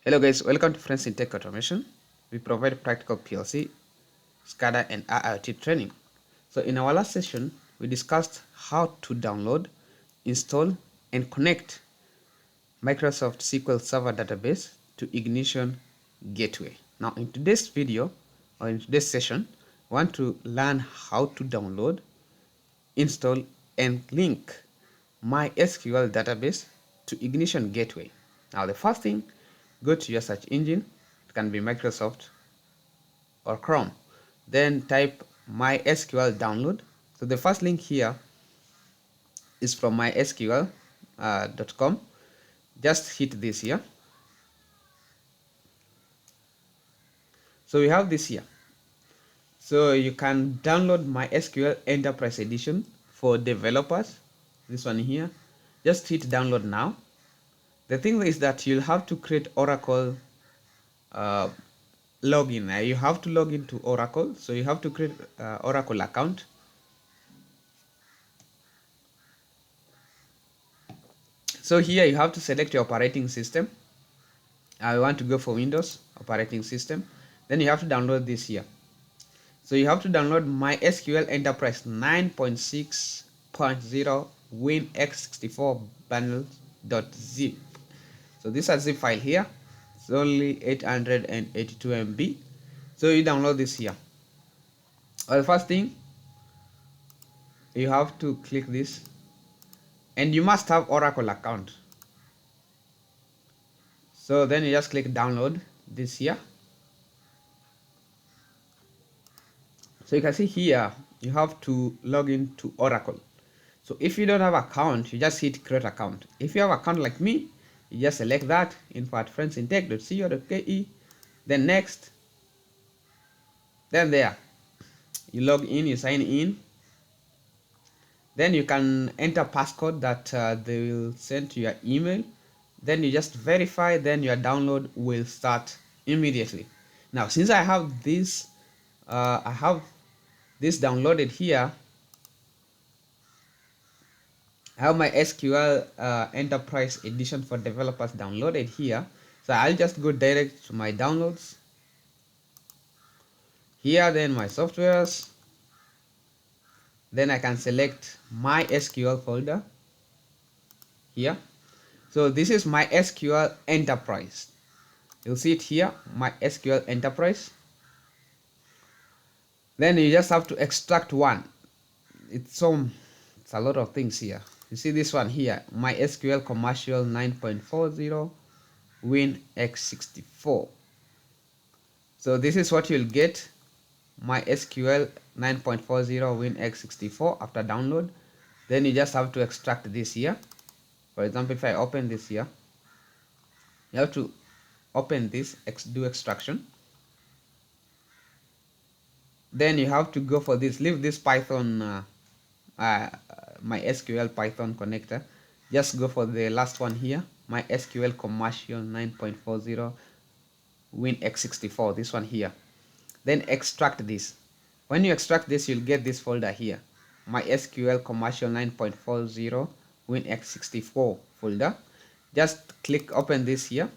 Hello guys, welcome to Friends in Tech Automation. We provide practical PLC, SCADA and IoT training. So in our last session, we discussed how to download, install and connect Microsoft SQL Server database to Ignition Gateway. Now in today's video or in today's session, we want to learn how to download, install and link MySQL database to Ignition Gateway. Now the first thing, go to your search engine. It can be Microsoft or Chrome. Then type MySQL download. So the first link here is from mysql.com. Just hit this here. So we have this here. So you can download MySQL Enterprise Edition for developers. This one here. Just hit download now. The thing is that you'll have to create Oracle login. You have to log into Oracle. So you have to create Oracle account. So here you have to select your operating system. I want to go for Windows operating system. Then you have to download this here. So you have to download MySQL Enterprise 9.6.0 WinX64 bundles.zip. So this is a zip file here. It's only 882 MB. So you download this here. Well, the first thing, you have to click this, and you must have Oracle account. So then you just click download this here. So you can see here you have to log in to Oracle. So if you don't have account, you just hit create account. If you have account like me, you just select that, info at friendsintech.co.ke, then next, then there you log in, you sign in. Then you can enter passcode that they will send to your email. Then you just verify, then your download will start immediately. Now since I have this downloaded here, I have my SQL Enterprise Edition for developers downloaded here. So I'll just go direct to my downloads here, then my softwares. Then I can select my SQL folder here. So this is my SQL Enterprise. You'll see it here, my SQL Enterprise. Then you just have to extract one. It's a lot of things here. You see this one here, my SQL Commercial 9.40 WinX64. So this is what you'll get, my SQL 9.40 WinX64 after download. Then you just have to extract this here. For example, if I open this here, you have to open this, do extraction. Then you have to go for this, leave this Python, my SQL Python connector. Just go for the last one here, my SQL Commercial 9.40 WinX64, this one here. Then extract this. When you extract this, you'll get this folder here, my SQL Commercial 9.40 WinX64 folder. Just click open this here.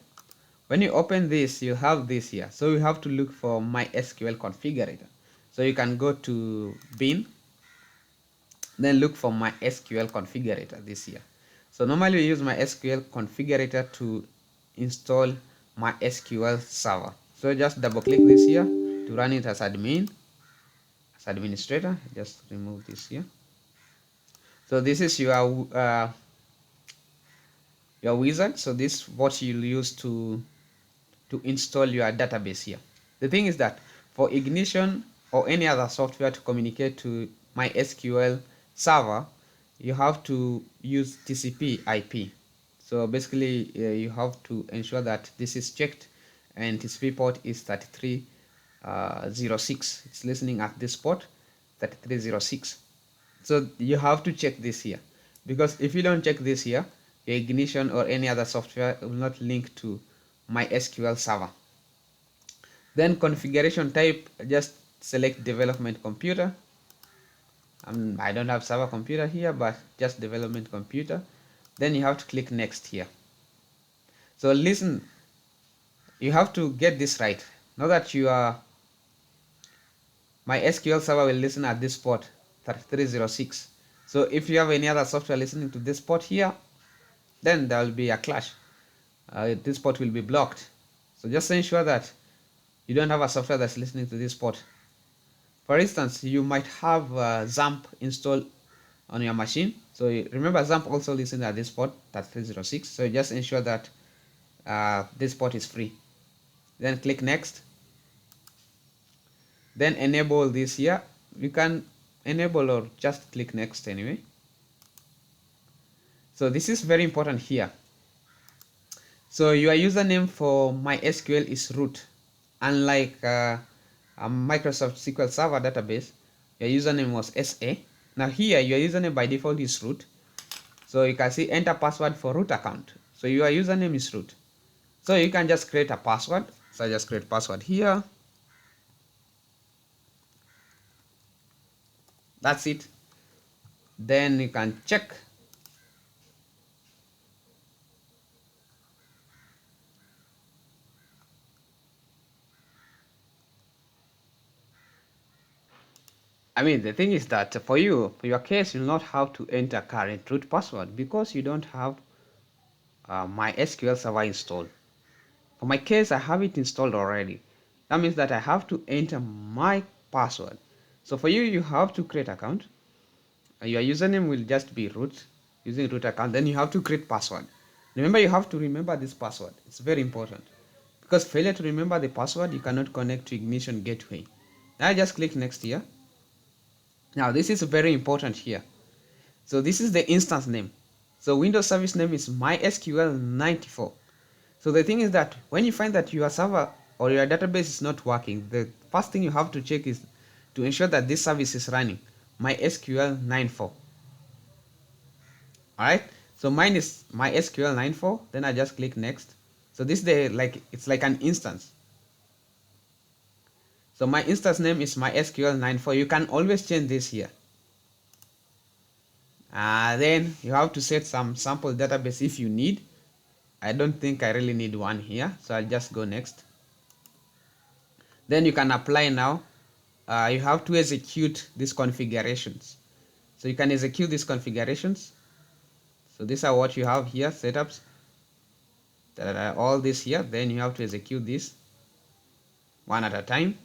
When you open this, you have this here. So you have to look for my SQL configurator. So you can go to bin, then look for my SQL configurator this here. So normally we use my SQL configurator to install my SQL server. So just double click this here to run it as admin, as administrator. Just remove this here. So this is your wizard. So this is what you'll use to install your database here. The thing is that for Ignition or any other software to communicate to my SQL server, you have to use TCP IP. So basically you have to ensure that this is checked, and TCP port is 3306. It's listening at this port 3306. So you have to check this here, because if you don't check this here, your Ignition or any other software will not link to my SQL server. Then configuration type, just select development computer. I don't have server computer here, but just development computer. Then you have to click next here. So listen, you have to get this right. Now that you are my SQL server will listen at this port 3306. So if you have any other software listening to this port here, then there will be a clash. This port will be blocked. So just ensure that you don't have a software that's listening to this port. For instance, you might have XAMPP installed on your machine. So remember, XAMPP also listens at this port 3306. So just ensure that this port is free. Then click next. Then enable this here. You can enable or just click next anyway. So this is very important here. So your username for MySQL is root. Unlike a Microsoft SQL Server database, your username was SA. Now here your username by default is root. So you can see enter password for root account. So your username is root. So you can just create a password. So I just create password here. That's it. Then you can check. I mean, the thing is that for your case, you'll not have to enter current root password because you don't have my SQL server installed. For my case, I have it installed already. That means that I have to enter my password. So for you, you have to create account. Your username will just be root, using root account. Then you have to create password. Remember, you have to remember this password. It's very important. Because failure to remember the password, you cannot connect to Ignition Gateway. Now just click next here. Now this is very important here. So this is the instance name. So Windows service name is MySQL 94. So the thing is that when you find that your server or your database is not working, the first thing you have to check is to ensure that this service is running MySQL 94. Alright, so mine is MySQL 94. Then I just click next. So this is it's like an instance. So my instance name is MySQL 94. You can always change this here. Then you have to set some sample database if you need. I don't think I really need one here, so I'll just go next. Then you can apply now. You have to execute these configurations. So you can execute these configurations. So these are what you have here, setups. All this here. Then you have to execute this one at a time.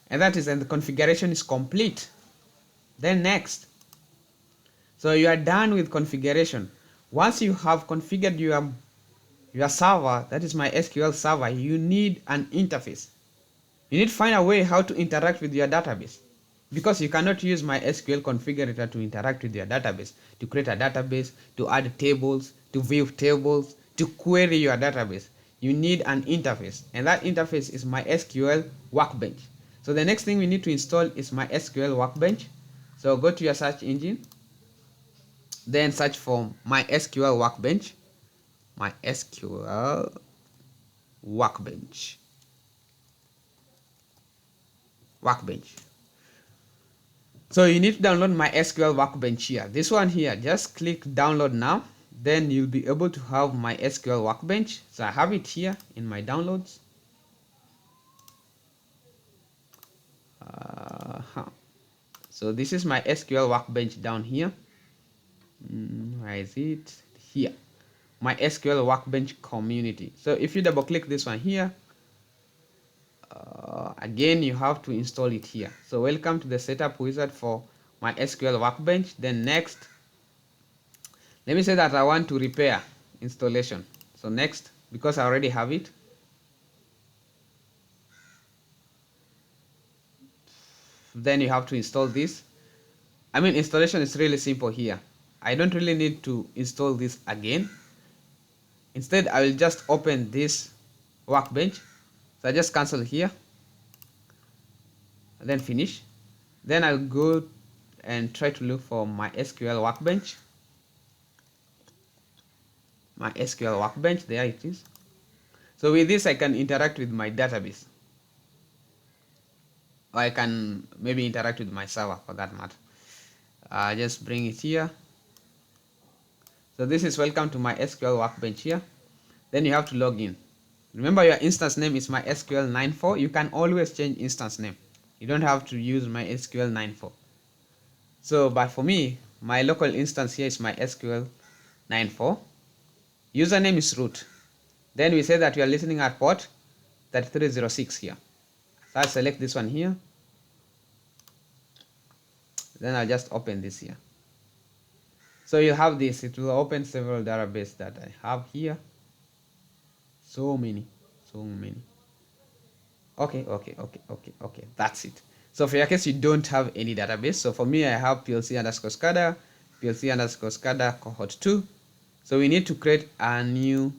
And that is, and the configuration is complete. Then next. So you are done with configuration. Once you have configured your server, that is my SQL server, you need an interface. You need to find a way how to interact with your database, because you cannot use my SQL configurator to interact with your database, to create a database, to add tables, to view tables, to query your database. You need an interface, and that interface is my SQL Workbench. So the next thing we need to install is my SQL Workbench. So go to your search engine, then search for MySQL Workbench. MySQL Workbench. So you need to download my SQL Workbench here. This one here, just click download now. Then you'll be able to have my SQL Workbench. So I have it here in my downloads. So this is my SQL Workbench down here. Where is it? Here. My SQL Workbench community. So if you double click this one here, again you have to install it here. So welcome to the setup wizard for my SQL Workbench. Then next, let me say that I want to repair installation. So next, because I already have it. Then you have to install this. I mean, installation is really simple here. I don't really need to install this again. Instead, I will just open this Workbench. So I just cancel here, and then finish. Then I'll go and try to look for my SQL Workbench. My SQL Workbench, there it is. So with this, I can interact with my database. Or I can maybe interact with my server for that matter. Just bring it here. So this is welcome to my SQL Workbench here. Then you have to log in. Remember, your instance name is MySQL 9.4. You can always change instance name. You don't have to use MySQL 9.4. So, but for me, my local instance here is MySQL 9.4. Username is root. Then we say that we are listening at port 3306 here. So I'll select this one here. Then I'll just open this here. So you have this. It will open several databases that I have here. So many. Okay. That's it. So for your case, you don't have any database. So for me, I have PLC_SCADA, PLC_SCADA cohort 2. So we need to create a new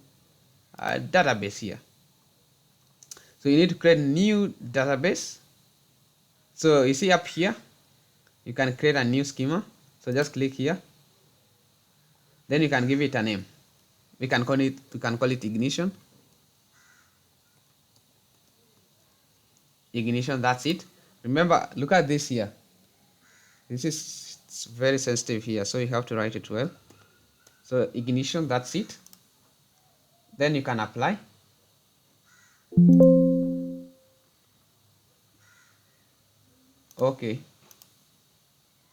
database here. So you need to create a new database. So you see up here, you can create a new schema. So just click here. Then you can give it a name. We can call it Ignition. Ignition, that's it. Remember, look at this here. This is very sensitive here, so you have to write it well. So Ignition, that's it. Then you can apply. Okay.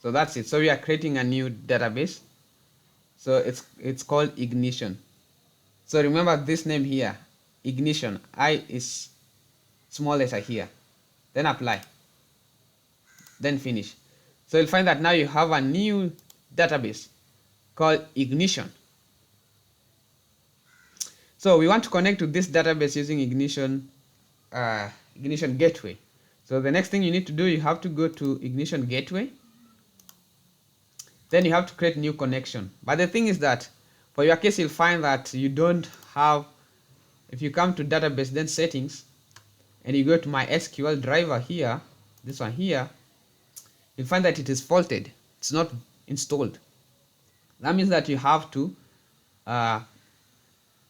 So that's it. So we are creating a new database. So it's called Ignition. So remember this name here, Ignition. I is small letter here. Then apply. Then finish. So you'll find that now you have a new database called Ignition. So we want to connect to this database using Ignition Gateway. So the next thing you need to do, you have to go to Ignition Gateway. Then you have to create new connection. But the thing is that for your case, you'll find that you don't have, if you come to database, then settings, and you go to MySQL driver here, this one here, you'll find that it is faulted. It's not installed. That means that you have to,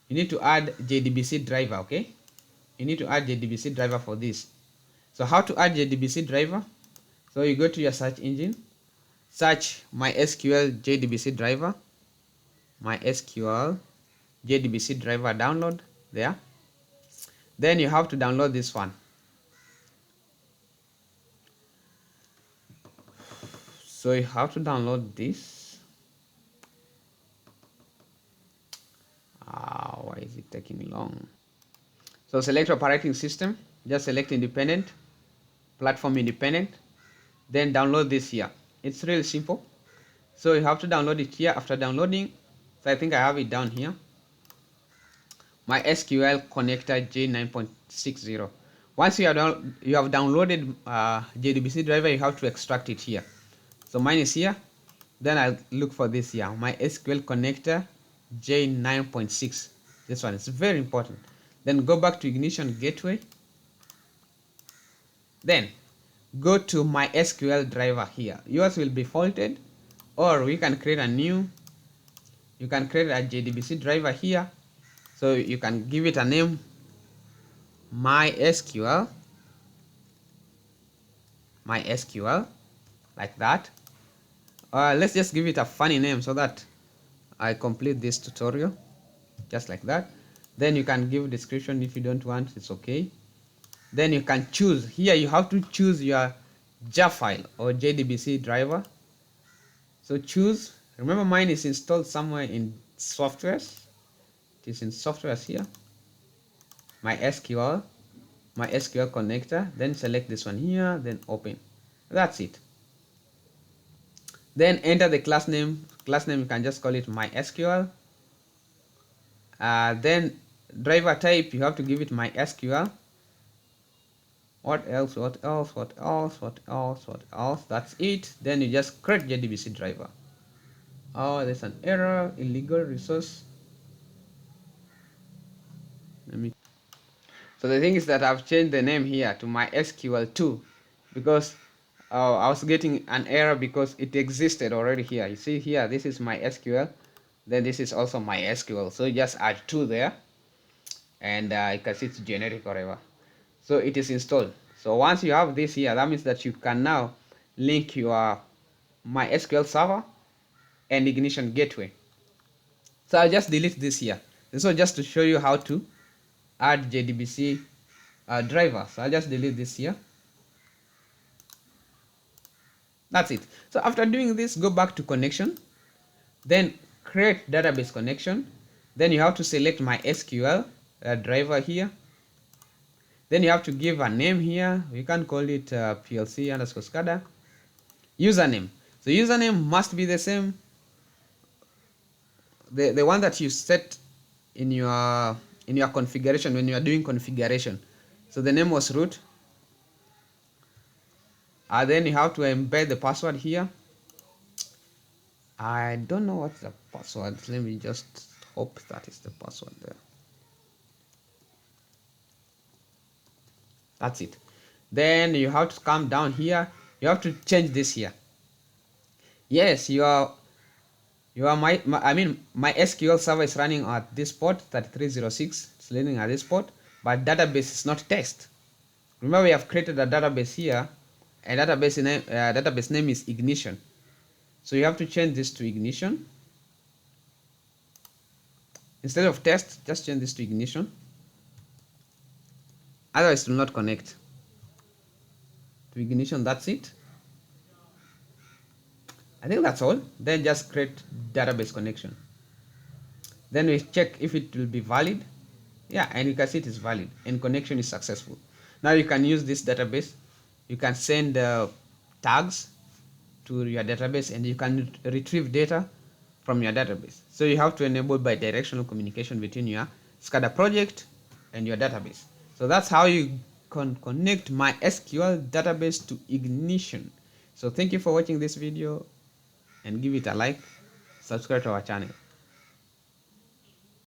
you need to add JDBC driver, okay? You need to add JDBC driver for this. So how to add JDBC driver? So you go to your search engine, search MySQL JDBC driver, MySQL JDBC driver download there. Then you have to download this one. So you have to download this. Why is it taking long? So select operating system, just select independent, platform independent, then download this here. It's really simple. So you have to download it here. After downloading, so I think I have it down here, MySQL connector J9.60. Once you have downloaded JDBC driver, you have to extract it here. So mine is here. Then I'll look for this here, MySQL connector J9.6. This one is very important. Then go back to Ignition Gateway. Then go to MySQL driver here. Yours will be faulted, or we can create a new. You can create a JDBC driver here. So you can give it a name, MySQL, like that. Let's just give it a funny name so that I complete this tutorial, just like that. Then you can give description if you don't want, it's okay. Then you can choose here. You have to choose your jar file or JDBC driver. So choose. Remember, mine is installed somewhere in softwares. It is in softwares here. MySQL connector. Then select this one here. Then open. That's it. Then enter the class name. Class name, you can just call it MySQL. Then driver type, you have to give it MySQL. What else? That's it. Then you just create JDBC driver. Oh, there's an error, illegal resource. So the thing is that I've changed the name here to MySQL2 because I was getting an error because it existed already here. You see here, this is MySQL, then this is also MySQL. So you just add 2 there, and you can see it's generic or whatever. So it is installed. So once you have this here, that means that you can now link your MySQL server and Ignition Gateway. So I'll just delete this here. This was just to show you how to add JDBC driver. So I'll just delete this here. That's it. So after doing this, go back to connection, then create database connection. Then you have to select MySQL driver here. Then you have to give a name here. You can call it PLC underscore SCADA. Username. So username must be the same, the one that you set in your configuration when you are doing configuration. So the name was root. And then you have to embed the password here. I don't know what's the password. Let me just hope that is the password there. That's it. Then you have to come down here. You have to change this here. Yes, my SQL server is running at this port 3306. It's running at this port, but database is not test. Remember, we have created a database here. A database name is Ignition. So you have to change this to Ignition. Instead of test, just change this to Ignition. Otherwise, it will not connect to Ignition. That's it. I think that's all. Then just create database connection. Then we check if it will be valid. Yeah, and you can see it is valid and connection is successful. Now you can use this database. You can send tags to your database and you can retrieve data from your database. So you have to enable bidirectional communication between your SCADA project and your database. So that's how you can connect MySQL database to Ignition. So thank you for watching this video and give it a like, subscribe to our channel.